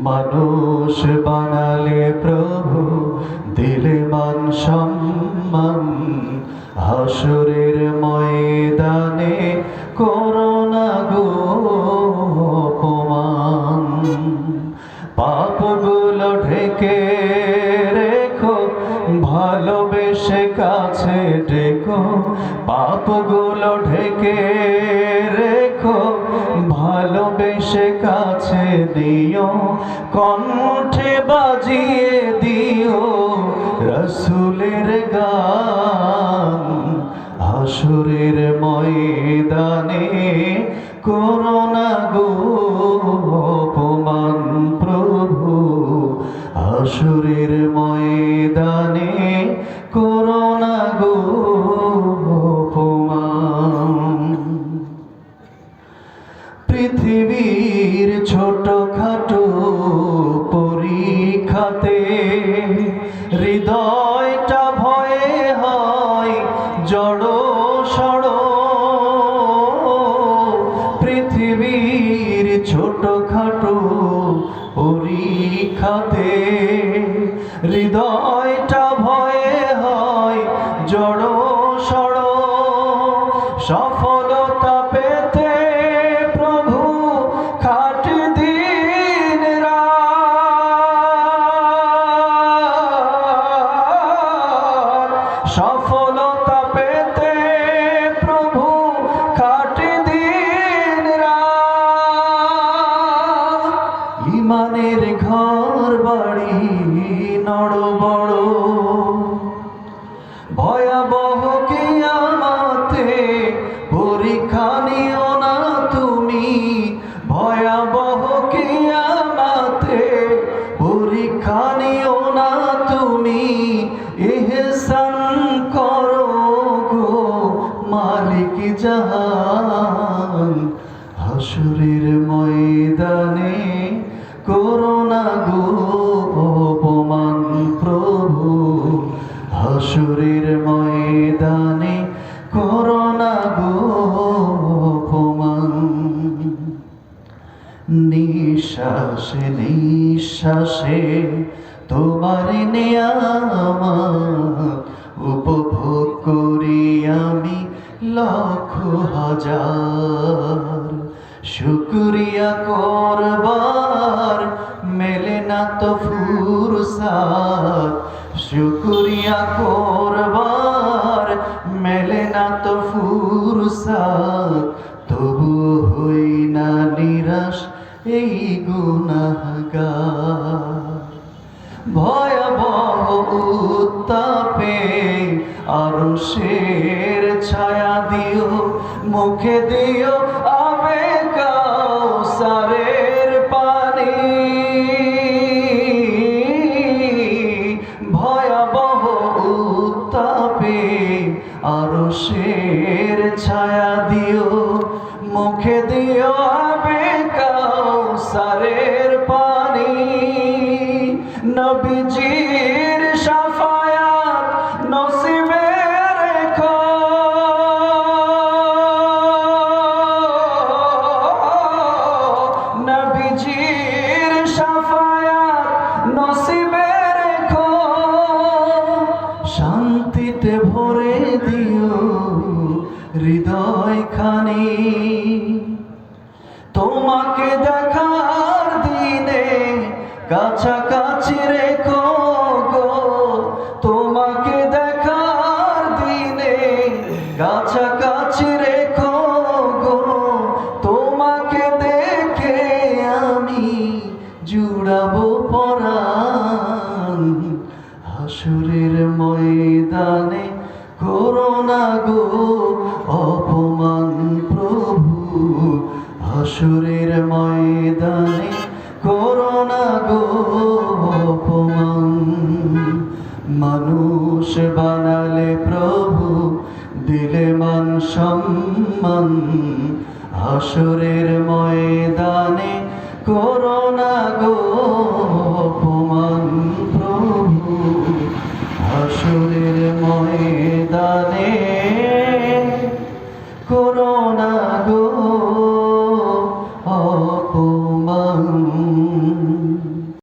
মানুষ বানালে প্রভু, দিলে মান সম্মান, হাসরের ময়দানে করোনা গো অপমান। পাপগুলো ঢেকে রেখো, ভালোবেসে কাছে ডেকো। পাপগুলো ঢেকে রেখো, ভালোবেসে কাছে দিও। কণ্ঠে বাজিয়ে দিও রসুলের গান। হাসরের ময়দানে করোনা গো অপমান প্রভু, হাসরের ময়দানে করোনা গো অপমান। পৃথিবীর ছোটখাটো পরীক্ষাতে হৃদয়টা ভয়ে হয় জড়ো সড়ো। পৃথিবীর ছোটখাটো পরীক্ষাতে হৃদয়টা ভয়ে হয় জড়ো সড়ো। সফলতা পেতে প্রভু খাটি দিন রাত। সফলতা পেতে প্রভু খাটি দিন রাত। ইমানের ঘর বাড়ি নড় বড়, ভয়াবহ কিয়ামতে পরীক্ষা নিও না তুমি। ভয়াবহ কিয়ামতে পরীক্ষা নিও না তুমি। ইহসান করো গো মালিক জাহান। হাসরের ময়দানে করোনা গো অপমান প্রভু, হাসরের ময়দানে করোনা গো অপমান। নিঃশ্বাসে নিঃশ্বাসে তোমার নেয়ামত উপভোগ করি আমি লক্ষ হাজার। শুকরিয়া করবার মেলে না তো ফুরসাত। শুকরিয়া করবার মেলে না তো ফুরসাত। তবু হই না নিরাশ এই গুনাহগার। ভয়াবহ উত্তাপে আরশের ছায়া দিও, মুখে দিও আবে কাউসারের পানি। ভয়াবহ উত্তাপে আরশের ছায়া দিও, মুখে দিও আবে কাউসারের পানি। নবীজির শাফায়াত নসিবে রেখো, নবীজির শাফায়াত নসিবে রেখো। শান্তিতে ভরে দিও হৃদয় খানি। তোমাকে দেখার দিনে কাছাকাছি রেখো গো। তোমাকে দেখার দিনে কাছাকাছি রেখো গো। তোমাকে দেখে আমি জুড়াবো পরাণ। হাসরের ময়দানে করোনা গো অপমান প্রভু, হাসরের ময়দানে করোনা গো অপমান। মানুষ বানালে প্রভু, দিলে মান সম্মান, হাসরের ময়দানে করোনা গো